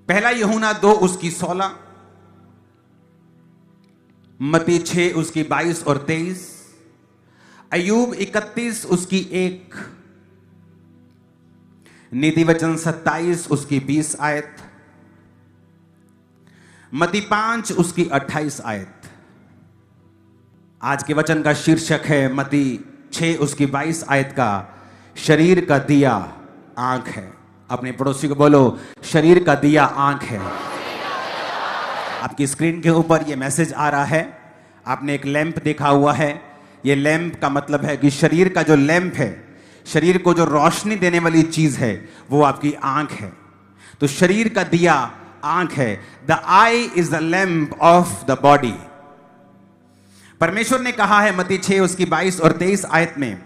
पहला यूहन्ना 2 उसकी 16, मत्ती 6 उसकी 22 और 23, अय्यूब 31 उसकी 1, नीति वचन 27 उसकी 20 आयत, मत्ती 5 उसकी 28 आयत। आज के वचन का शीर्षक है मत्ती 6 उसकी 22 आयत का, शरीर का दिया आंख है। अपने पड़ोसी को बोलो, शरीर का दिया आंख है। आपकी स्क्रीन के ऊपर ये मैसेज आ रहा है। आपने एक लैंप देखा हुआ है। ये लैंप का मतलब है कि शरीर का जो लैंप है, शरीर को जो रोशनी देने वाली चीज है, वो आपकी आंख है। तो शरीर का दिया आंख है। The I is the lamp of the body. परमेश्वर ने कहा है मत्ती 6 उसकी 22 और 23 आयत में,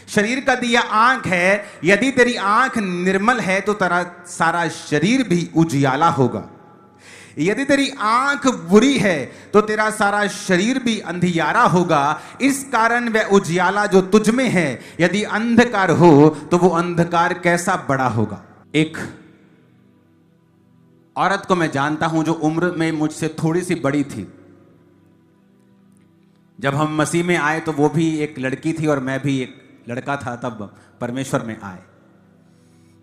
शरीर का दिया आंख है। यदि तेरी आंख निर्मल है तो तेरा सारा शरीर भी उजियाला होगा। यदि तेरी आंख बुरी है तो तेरा सारा शरीर भी अंधियारा होगा। इस कारण वह उजियाला जो तुझ में है, यदि अंधकार हो तो वो अंधकार कैसा बड़ा होगा। एक औरत को मैं जानता हूं जो उम्र में मुझसे थोड़ी सी बड़ी थी। जब हम मसीह में आए तो वो भी एक लड़की थी और मैं भी एक लड़का था, तब परमेश्वर में आए।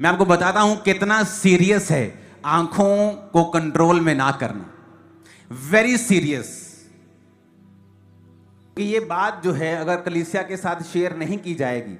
मैं आपको बताता हूं कितना सीरियस है आंखों को कंट्रोल में ना करना। Very serious. ये बात जो है अगर कलीसिया के साथ शेयर नहीं की जाएगी,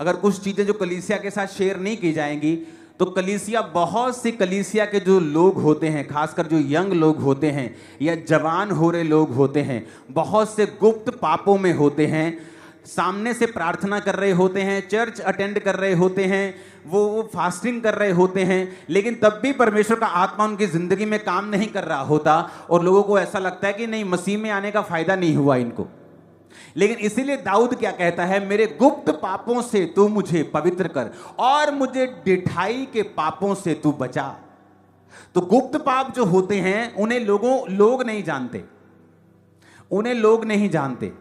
अगर कुछ चीजें जो कलीसिया के साथ शेयर नहीं की जाएंगी, तो कलीसिया, बहुत से कलीसिया के जो लोग होते हैं, खासकर जो यंग लोग होते हैं या जवान हो रहे लोग होते हैं, बहुत से गुप्त पापों में होते हैं। सामने से प्रार्थना कर रहे होते हैं, चर्च अटेंड कर रहे होते हैं, वो फास्टिंग कर रहे होते हैं, लेकिन तब भी परमेश्वर का आत्मा उनकी जिंदगी में काम नहीं कर रहा होता और लोगों को ऐसा लगता है कि नहीं, मसीह में आने का फायदा नहीं हुआ इनको। लेकिन इसीलिए दाऊद क्या कहता है, मेरे गुप्त पापों से तू मुझे पवित्र कर और मुझे डिठाई के पापों से तू बचा। तो गुप्त पाप जो होते हैं उन्हें लोग नहीं जानते, उन्हें लोग नहीं जानते,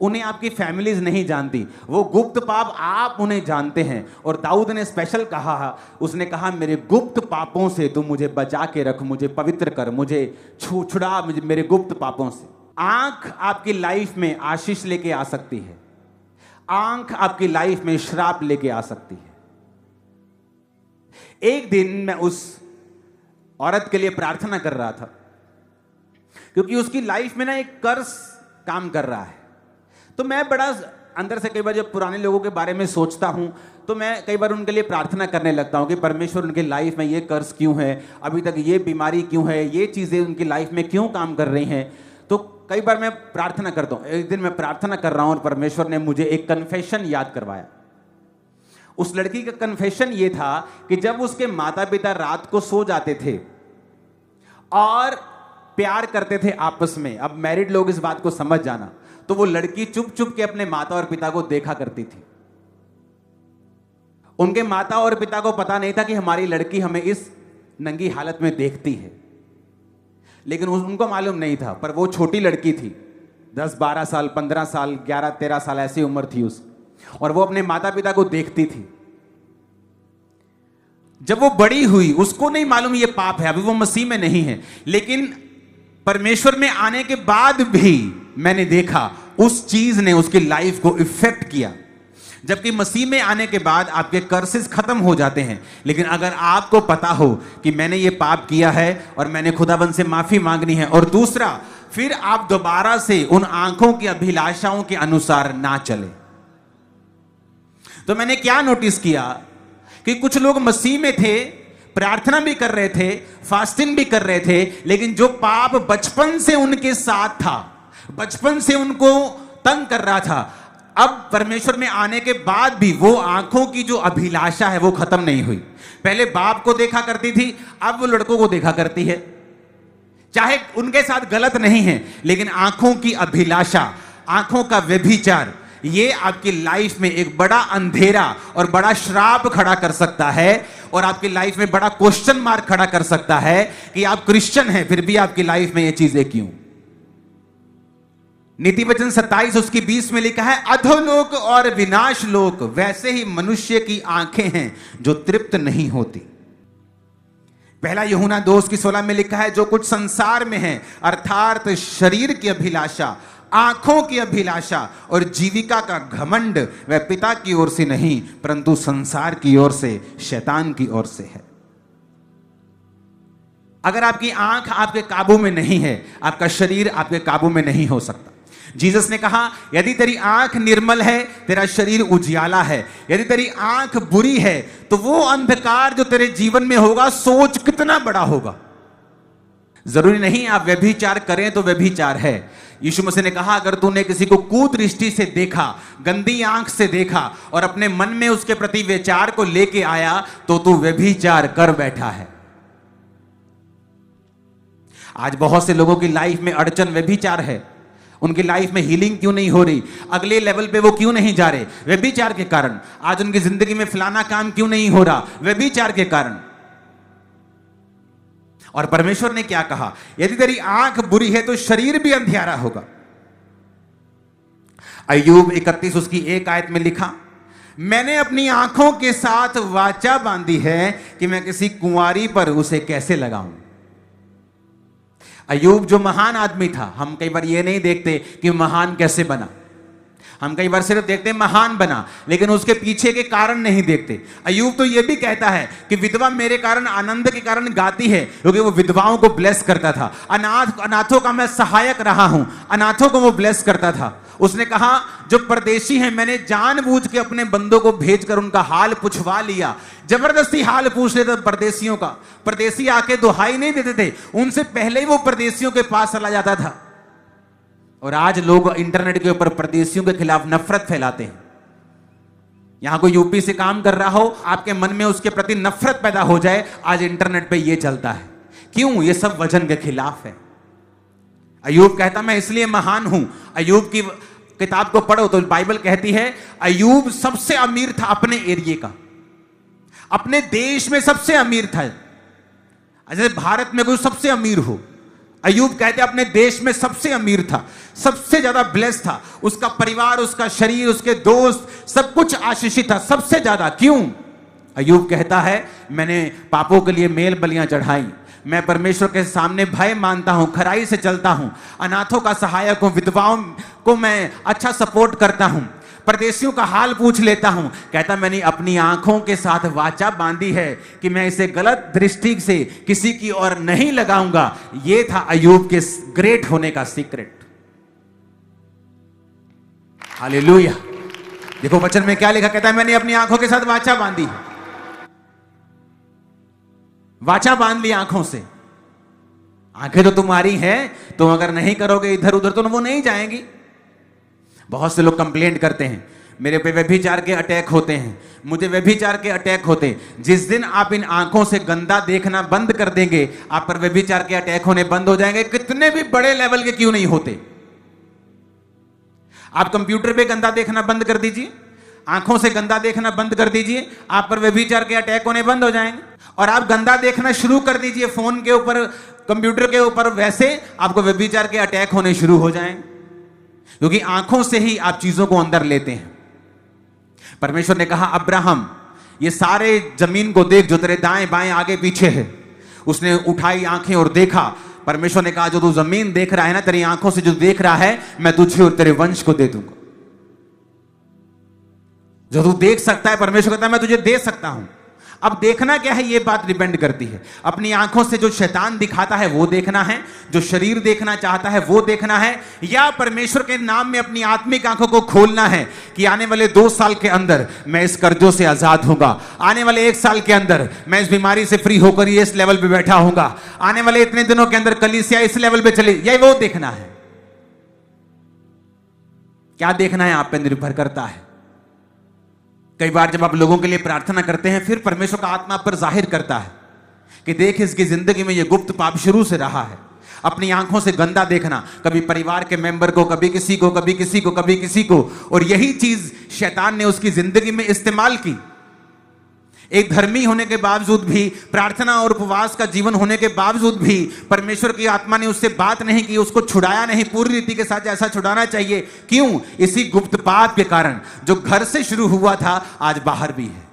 उन्हें आपकी फैमिलीज नहीं जानती। वो गुप्त पाप आप उन्हें जानते हैं। और दाऊद ने स्पेशल कहा, उसने कहा मेरे गुप्त पापों से तू मुझे बचा के रख, मुझे पवित्र कर, मुझे छुड़ा मेरे गुप्त पापों से। आंख आपकी लाइफ में आशीष लेके आ सकती है, आंख आपकी लाइफ में श्राप लेके आ सकती है। एक दिन मैं उस औरत के लिए प्रार्थना कर रहा था क्योंकि उसकी लाइफ में ना एक कर्ज काम कर रहा है। तो मैं बड़ा अंदर से कई बार जब पुराने लोगों के बारे में सोचता हूं तो मैं कई बार उनके लिए प्रार्थना करने लगता हूं कि परमेश्वर उनके लाइफ में ये कर्ज क्यों है, अभी तक ये बीमारी क्यों है, ये चीजें उनकी लाइफ में क्यों काम कर रही हैं। तो कई बार मैं प्रार्थना करता हूं। एक दिन मैं प्रार्थना कर रहा हूं और परमेश्वर ने मुझे एक कन्फेशन याद करवाया। उस लड़की का कन्फेशन ये था कि जब उसके माता पिता रात को सो जाते थे और प्यार करते थे आपस में, अब मैरिड लोग इस बात को समझ जाना, तो वो लड़की चुप चुप के अपने माता और पिता को देखा करती थी। उनके माता और पिता को पता नहीं था कि हमारी लड़की हमें इस नंगी हालत में देखती है, लेकिन उनको मालूम नहीं था। पर वो छोटी लड़की थी, 10-12 साल, 15 साल, 11-13 साल ऐसी उम्र थी उसकी, और वो अपने माता पिता को देखती थी। जब वो बड़ी हुई, उसको नहीं मालूम ये पाप है, अभी वो मसीह में नहीं है, लेकिन परमेश्वर में आने के बाद भी मैंने देखा उस चीज ने उसकी लाइफ को इफेक्ट किया। जबकि मसीह में आने के बाद आपके कर्सेस खत्म हो जाते हैं, लेकिन अगर आपको पता हो कि मैंने ये पाप किया है और मैंने खुदाबंद से माफी मांगनी है, और दूसरा फिर आप दोबारा से उन आंखों की अभिलाषाओं के अनुसार ना चले। तो मैंने क्या नोटिस किया कि कुछ लोग मसीह में थे, प्रार्थना भी कर रहे थे, फास्टिंग भी कर रहे थे, लेकिन जो पाप बचपन से उनके साथ था, बचपन से उनको तंग कर रहा था, अब परमेश्वर में आने के बाद भी वो आंखों की जो अभिलाषा है वो खत्म नहीं हुई। पहले बाप को देखा करती थी, अब वो लड़कों को देखा करती है। चाहे उनके साथ गलत नहीं है, लेकिन आंखों की अभिलाषा, आंखों का व्यभिचार, ये आपकी लाइफ में एक बड़ा अंधेरा और बड़ा श्राप खड़ा कर सकता है, और आपकी लाइफ में बड़ा क्वेश्चन मार्क खड़ा कर सकता है कि आप क्रिश्चियन हैं फिर भी आपकी लाइफ में ये चीजें क्यों। नीति वचन 27 उसकी 20 में लिखा है, अधोलोक और विनाश लोक वैसे ही मनुष्य की आंखें हैं जो तृप्त नहीं होती। पहला यूहन्ना 2:16 में लिखा है, जो कुछ संसार में है अर्थात शरीर की अभिलाषा, आंखों की अभिलाषा और जीविका का घमंड, वह पिता की ओर से नहीं परंतु संसार की ओर से, शैतान की ओर से है। अगर आपकी आंख आपके काबू में नहीं है, आपका शरीर आपके काबू में नहीं हो सकता। जीसस ने कहा, यदि तेरी आंख निर्मल है, तेरा शरीर उजियाला है। यदि तेरी आंख बुरी है, तो वो अंधकार जो तेरे जीवन में होगा, सोच कितना बड़ा होगा। जरूरी नहीं आप व्यभिचार करें तो व्यभिचार है। यीशु मसीह ने कहा, अगर तूने किसी को कुदृष्टि से देखा, गंदी आंख से देखा और अपने मन में उसके प्रति विचार को लेके आया, तो तू व्यभिचार कर बैठा है। आज बहुत से लोगों की लाइफ में अड़चन व्यभिचार है। उनकी लाइफ में हीलिंग क्यों नहीं हो रही, अगले लेवल पे वो क्यों नहीं जा रहे, व्यभिचार के कारण। आज उनकी जिंदगी में फलाना काम क्यों नहीं हो रहा, व्यभिचार के कारण। और परमेश्वर ने क्या कहा, यदि तेरी आंख बुरी है तो शरीर भी अंधियारा होगा। अय्यूब 31 उसकी 1 आयत में लिखा, मैंने अपनी आंखों के साथ वाचा बांधी है कि मैं किसी कुंवारी पर उसे कैसे लगाऊं। अय्यूब जो महान आदमी था, हम कई बार ये नहीं देखते कि महान कैसे बना, हम कई बार सिर्फ देखते हैं महान बना, लेकिन उसके पीछे के कारण नहीं देखते। अय्यूब तो ये भी कहता है कि विधवा मेरे कारण, आनंद के कारण गाती है, क्योंकि वो विधवाओं को ब्लेस करता था। अनाथों का मैं सहायक रहा हूं, अनाथों को वो ब्लेस करता था। उसने कहा, जो परदेशी हैं, मैंने जानबूझ के अपने बंदों को भेजकर उनका हाल पूछवा लिया। जबरदस्ती हाल पूछ लेता परदेशियों का। परदेशी आके दुहाई नहीं देते थे, उनसे पहले ही वो परदेशियों के पास चला जाता था। और आज लोग इंटरनेट के ऊपर परदेशियों के खिलाफ नफरत फैलाते हैं। यहां कोई यूपी से काम कर रहा हो, आपके मन में उसके प्रति नफरत पैदा हो जाए, आज इंटरनेट पे ये चलता है। क्यों? ये सब वचन के खिलाफ है। अय्यूब कहता, मैं इसलिए महान हूं। अय्यूब की किताब को पढ़ो तो बाइबल कहती है, अय्यूब सबसे अमीर था अपने एरिया का, अपने देश में सबसे अमीर था। जैसे भारत में कोई सबसे अमीर हो, अय्यूब कहते अपने देश में सबसे अमीर था, सबसे ज्यादा ब्लेस्ड था। उसका परिवार, उसका शरीर, उसके दोस्त, सब कुछ आशीषित था, सबसे ज्यादा। क्यों? अय्यूब कहता है, मैंने पापों के लिए मेल बलियां चढ़ाई, मैं परमेश्वर के सामने भय मानता हूं, खराई से चलता हूं, अनाथों का सहायक हूं, विधवाओं को मैं अच्छा सपोर्ट करता हूं, परदेशियों का हाल पूछ लेता हूं। कहता, मैंने अपनी आंखों के साथ वाचा बांधी है कि मैं इसे गलत दृष्टि से किसी की ओर नहीं लगाऊंगा। यह था अय्यूब के ग्रेट होने का सीक्रेट। हालेलुया। देखो वचन में क्या लिखा, कहता है, मैंने अपनी आंखों के साथ वाचा बांधी है। वाचा बांध ली आंखों से। आंखें तो तुम्हारी हैं, तुम अगर नहीं करोगे इधर उधर तो वो नहीं जाएंगी। बहुत से लोग कंप्लेंट करते हैं, मेरे पे व्यभिचार के अटैक होते हैं, मुझे व्यभिचार के अटैक होते हैं। जिस दिन आप इन आंखों से गंदा देखना बंद कर देंगे, आप पर व्यभिचार के अटैक होने बंद हो जाएंगे, कितने भी बड़े लेवल के क्यों नहीं होते। आप कंप्यूटर पे गंदा देखना बंद कर दीजिए, आंखों से गंदा देखना बंद कर दीजिए, आप पर व्यभिचार के अटैक होने बंद हो जाएंगे। और आप गंदा देखना शुरू कर दीजिए फोन के ऊपर, कंप्यूटर के ऊपर, वैसे आपको व्यभिचार के अटैक होने शुरू हो जाएंगे, क्योंकि आंखों से ही आप चीजों को अंदर लेते हैं। परमेश्वर ने कहा, अब्राहम ये सारे जमीन को देख जो तेरे दाएं बाएं आगे पीछे है। उसने उठाई आंखें और देखा। परमेश्वर ने कहा, जो तू जमीन देख रहा है ना, तेरी आंखों से जो देख रहा है, मैं तुझे और तेरे वंश को दे दूंगा। जो तू देख सकता है, परमेश्वर कहता है मैं तुझे दे सकता हूं। अब देखना क्या है, यह बात डिपेंड करती है। अपनी आंखों से जो शैतान दिखाता है वो देखना है, जो शरीर देखना चाहता है वो देखना है, या परमेश्वर के नाम में अपनी आत्मिक आंखों को खोलना है कि आने वाले 2 साल के अंदर मैं इस कर्जों से आजाद होगा, आने वाले 1 साल के अंदर मैं इस बीमारी से फ्री होकर इस लेवल पे बैठा होऊंगा, आने वाले इतने दिनों के अंदर कलीसिया इस लेवल पे चले। यही वो देखना है। क्या देखना है आप पे निर्भर करता है। कई बार जब आप लोगों के लिए प्रार्थना करते हैं, फिर परमेश्वर का आत्मा पर जाहिर करता है कि देख, इसकी जिंदगी में ये गुप्त पाप शुरू से रहा है। अपनी आंखों से गंदा देखना, कभी परिवार के मेंबर को, कभी किसी को, कभी किसी को, कभी किसी को, और यही चीज शैतान ने उसकी जिंदगी में इस्तेमाल की। एक धर्मी होने के बावजूद भी, प्रार्थना और उपवास का जीवन होने के बावजूद भी परमेश्वर की आत्मा ने उससे बात नहीं की, उसको छुड़ाया नहीं पूरी रीति के साथ जैसा छुड़ाना चाहिए। क्यों? इसी गुप्त पाप के कारण जो घर से शुरू हुआ था आज बाहर भी है।